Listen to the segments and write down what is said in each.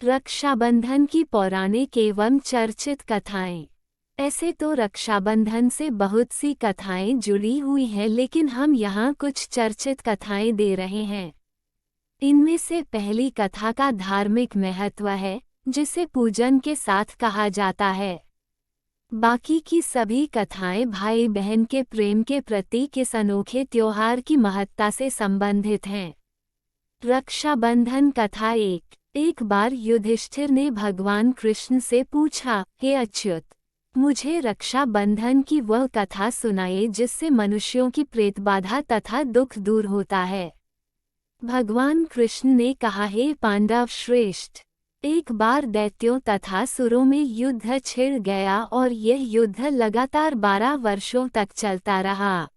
रक्षाबंधन की पौराणिक एवं चर्चित कथाएं। ऐसे तो रक्षाबंधन से बहुत सी कथाएं जुड़ी हुई हैं, लेकिन हम यहाँ कुछ चर्चित कथाएं दे रहे हैं। इनमें से पहली कथा का धार्मिक महत्व है, जिसे पूजन के साथ कहा जाता है। बाकी की सभी कथाएं भाई बहन के प्रेम के प्रतीक इस अनोखे त्योहार की महत्ता से संबंधित हैं। रक्षाबंधन कथा एक बार युधिष्ठिर ने भगवान कृष्ण से पूछा, हे अच्युत, मुझे रक्षा बंधन की वह कथा सुनाइए जिससे मनुष्यों की प्रेतबाधा तथा दुख दूर होता है। भगवान कृष्ण ने कहा, हे पांडव श्रेष्ठ, एक बार दैत्यों तथा सुरों में युद्ध छिड़ गया और यह युद्ध लगातार 12 वर्षों तक चलता रहा।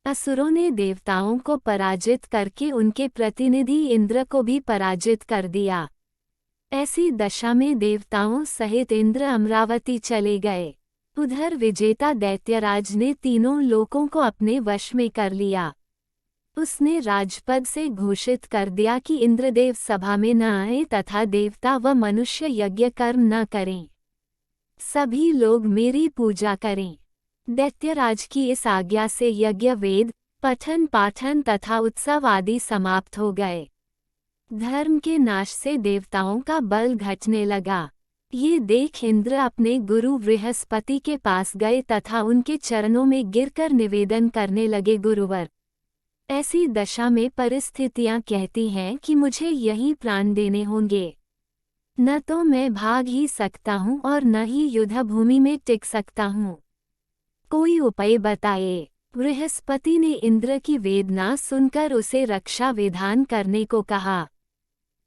असुरों ने देवताओं को पराजित करके उनके प्रतिनिधि इंद्र को भी पराजित कर दिया। ऐसी दशा में देवताओं सहित इंद्र अमरावती चले गए। उधर विजेता दैत्यराज ने तीनों लोकों को अपने वश में कर लिया। उसने राजपद से घोषित कर दिया कि इंद्रदेव सभा में न आए तथा देवता व मनुष्य यज्ञ कर्म न करें। सभी लोग मेरी पूजा करें। दैत्यराज की इस आज्ञा से यज्ञ, वेद, पठन पाठन तथा उत्सव आदि समाप्त हो गए। धर्म के नाश से देवताओं का बल घटने लगा। ये देख इंद्र अपने गुरु बृहस्पति के पास गए तथा उनके चरणों में गिरकर निवेदन करने लगे, गुरुवर, ऐसी दशा में परिस्थितियां कहती हैं कि मुझे यही प्राण देने होंगे। न तो मैं भाग ही सकता हूँ और न ही युद्ध भूमि में टिक सकता हूँ। कोई उपाय बताए। बृहस्पति ने इंद्र की वेदना सुनकर उसे रक्षा विधान करने को कहा।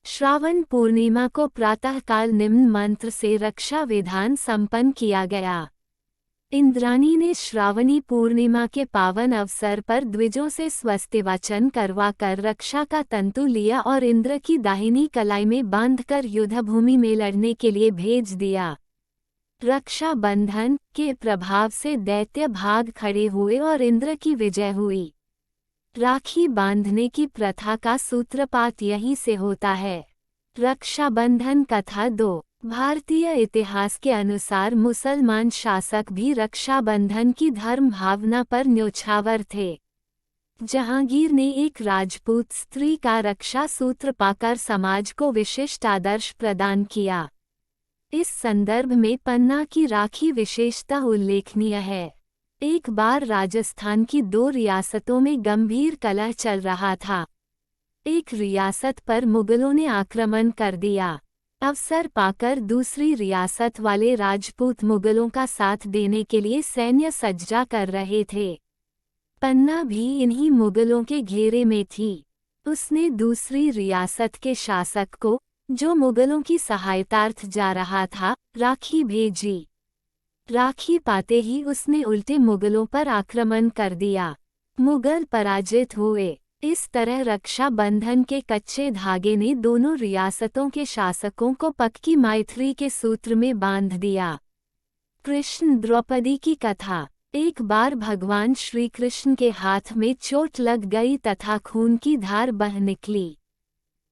श्रावण पूर्णिमा को प्रातःकाल निम्न मंत्र से रक्षा विधान संपन्न किया गया। इंद्राणी ने श्रावणी पूर्णिमा के पावन अवसर पर द्विजों से स्वस्तिवाचन करवाकर रक्षा का तंतु लिया और इंद्र की दाहिनी कलाई में बांधकर युद्ध भूमि में लड़ने के लिए भेज दिया। रक्षा बंधन के प्रभाव से दैत्य भाग खड़े हुए और इंद्र की विजय हुई। राखी बांधने की प्रथा का सूत्रपात यहीं से होता है। रक्षाबंधन कथा 2। भारतीय इतिहास के अनुसार मुसलमान शासक भी रक्षाबंधन की धर्म भावना पर न्योछावर थे। जहांगीर ने एक राजपूत स्त्री का रक्षा सूत्र पाकर समाज को विशिष्ट आदर्श प्रदान किया। इस संदर्भ में पन्ना की राखी विशेषता उल्लेखनीय है। एक बार राजस्थान की 2 रियासतों में गंभीर कलह चल रहा था। एक रियासत पर मुगलों ने आक्रमण कर दिया। अवसर पाकर दूसरी रियासत वाले राजपूत मुगलों का साथ देने के लिए सैन्य सज्जा कर रहे थे। पन्ना भी इन्हीं मुगलों के घेरे में थी। उसने दूसरी रियासत के शासक को, जो मुगलों की सहायतार्थ जा रहा था, राखी भेजी। राखी पाते ही उसने उल्टे मुगलों पर आक्रमण कर दिया। मुगल पराजित हुए। इस तरह रक्षा बंधन के कच्चे धागे ने दोनों रियासतों के शासकों को पक्की मैत्री के सूत्र में बांध दिया। कृष्ण द्रौपदी की कथा। एक बार भगवान श्री कृष्ण के हाथ में चोट लग गई तथा खून की धार बह निकली।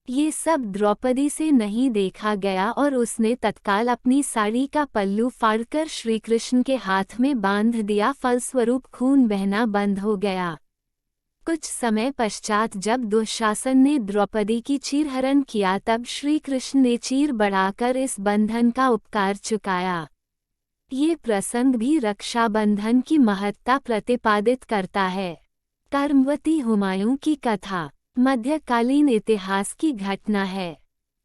ये सब द्रौपदी से नहीं देखा गया और उसने तत्काल अपनी साड़ी का पल्लू फाड़कर श्री कृष्ण के हाथ में बांध दिया। फलस्वरूप खून बहना बंद हो गया। कुछ समय पश्चात जब दुशासन ने द्रौपदी की चीरहरण किया, तब श्री कृष्ण ने चीर बढ़ाकर इस बंधन का उपकार चुकाया। ये प्रसंग भी रक्षाबंधन की महत्ता प्रतिपादित करता है। कर्मवती हुमायूं की कथा। मध्यकालीन इतिहास की घटना है।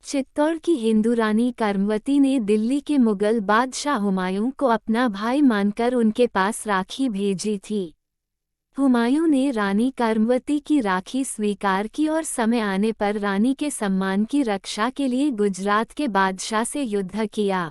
चित्तौड़ की हिंदू रानी कर्मवती ने दिल्ली के मुगल बादशाह हुमायूं को अपना भाई मानकर उनके पास राखी भेजी थी। हुमायूं ने रानी कर्मवती की राखी स्वीकार की और समय आने पर रानी के सम्मान की रक्षा के लिए गुजरात के बादशाह से युद्ध किया।